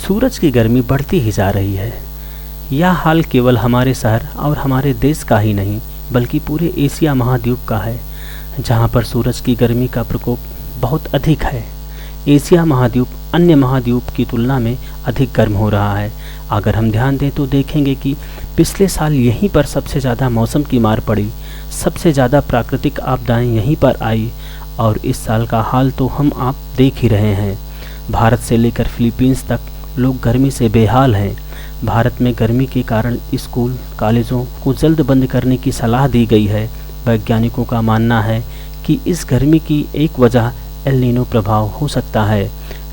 सूरज की गर्मी बढ़ती ही जा रही है। यह हाल केवल हमारे शहर और हमारे देश का ही नहीं बल्कि पूरे एशिया महाद्वीप का है, जहां पर सूरज की गर्मी का प्रकोप बहुत अधिक है। एशिया महाद्वीप अन्य महाद्वीप की तुलना में अधिक गर्म हो रहा है। अगर हम ध्यान दें तो देखेंगे कि पिछले साल यहीं पर सबसे ज़्यादा मौसम की मार पड़ी, सबसे ज़्यादा प्राकृतिक आपदाएं यहीं पर आई और इस साल का हाल तो हम आप देख ही रहे हैं। भारत से लेकर फिलीपींस तक लोग गर्मी से बेहाल हैं। भारत में गर्मी के कारण स्कूल कॉलेजों को जल्द बंद करने की सलाह दी गई है। वैज्ञानिकों का मानना है कि इस गर्मी की एक वजह एल नीनो प्रभाव हो सकता है।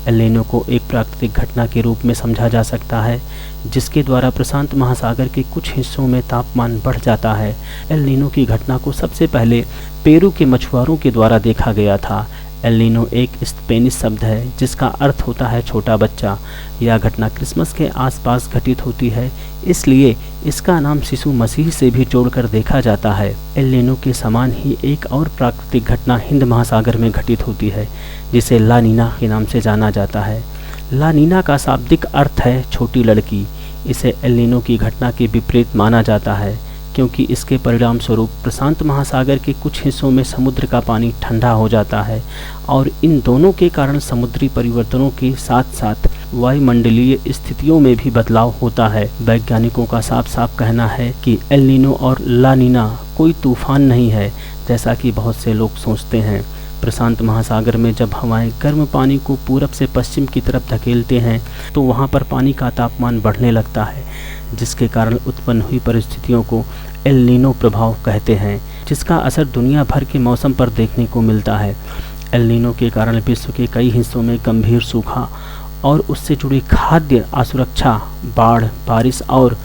एल नीनो को एक प्राकृतिक घटना के रूप में समझा जा सकता है, जिसके द्वारा प्रशांत महासागर के कुछ हिस्सों में तापमान बढ़ जाता है। एल नीनो की घटना को सबसे पहले पेरू के मछुआरों के द्वारा देखा गया था। एल नीनो एक स्पेनिश शब्द है जिसका अर्थ होता है छोटा बच्चा। यह घटना क्रिसमस के आसपास घटित होती है, इसलिए इसका नाम शिशु मसीह से भी जोड़कर देखा जाता है। एल नीनो के समान ही एक और प्राकृतिक घटना हिंद महासागर में घटित होती है, जिसे ला नीना के नाम से जाना जाता है। ला नीना का शाब्दिक अर्थ है छोटी लड़की। इसे एल नीनो की घटना के विपरीत माना जाता है, क्योंकि इसके परिणाम स्वरूप प्रशांत महासागर के कुछ हिस्सों में समुद्र का पानी ठंडा हो जाता है और इन दोनों के कारण समुद्री परिवर्तनों के साथ साथ वायुमंडलीय स्थितियों में भी बदलाव होता है। वैज्ञानिकों का साफ साफ कहना है कि एल नीनो और ला नीना कोई तूफान नहीं है, जैसा कि बहुत से लोग सोचते हैं। प्रशांत महासागर में जब हवाएं गर्म पानी को पूरब से पश्चिम की तरफ धकेलते हैं तो वहां पर पानी का तापमान बढ़ने लगता है, जिसके कारण उत्पन्न हुई परिस्थितियों को एल नीनो प्रभाव कहते हैं, जिसका असर दुनिया भर के मौसम पर देखने को मिलता है। एल नीनो के कारण विश्व के कई हिस्सों में गंभीर सूखा और उससे जुड़ी खाद्य असुरक्षा, बाढ़, बारिश और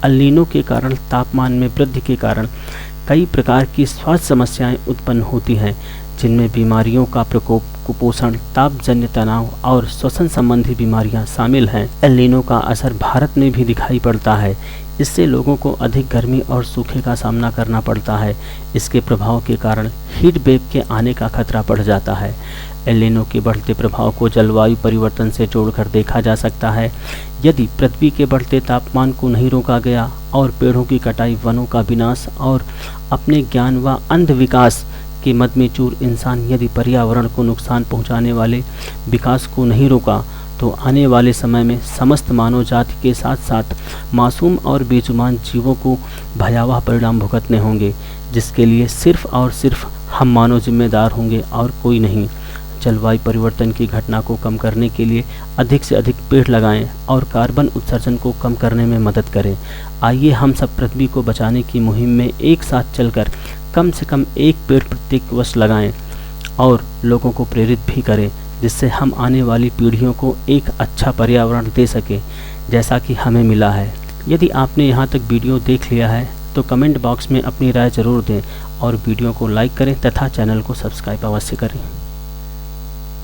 एल नीनो के कारण तापमान में वृद्धि के कारण कई प्रकार की स्वास्थ्य समस्याएं उत्पन्न होती हैं, जिनमें बीमारियों का प्रकोप, कुपोषण, तापजन्य तनाव और श्वसन संबंधी बीमारियां शामिल हैं। एल नीनो का असर भारत में भी दिखाई पड़ता है। इससे लोगों को अधिक गर्मी और सूखे का सामना करना पड़ता है। इसके प्रभाव के कारण हीट वेव के आने का खतरा बढ़ जाता है। एल नीनो के बढ़ते प्रभाव को जलवायु परिवर्तन से जोड़कर देखा जा सकता है। यदि पृथ्वी के बढ़ते तापमान को नहीं रोका गया और पेड़ों की कटाई, वनों का विनाश और अपने ज्ञान व अंध विकास के मद में चूर इंसान यदि पर्यावरण को नुकसान पहुंचाने वाले विकास को नहीं रोका तो आने वाले समय में समस्त मानव जाति के साथ साथ मासूम और बेजुबान जीवों को भयावह परिणाम भुगतने होंगे, जिसके लिए सिर्फ और सिर्फ हम मानव जिम्मेदार होंगे और कोई नहीं। जलवायु परिवर्तन की घटना को कम करने के लिए अधिक से अधिक पेड़ लगाएं और कार्बन उत्सर्जन को कम करने में मदद करें। आइए हम सब पृथ्वी को बचाने की मुहिम में एक साथ चलकर कम से कम एक पेड़ प्रत्येक वर्ष लगाएं और लोगों को प्रेरित भी करें, जिससे हम आने वाली पीढ़ियों को एक अच्छा पर्यावरण दे सकें जैसा कि हमें मिला है। यदि आपने यहाँ तक वीडियो देख लिया है तो कमेंट बॉक्स में अपनी राय ज़रूर दें और वीडियो को लाइक करें तथा चैनल को सब्सक्राइब अवश्य करें।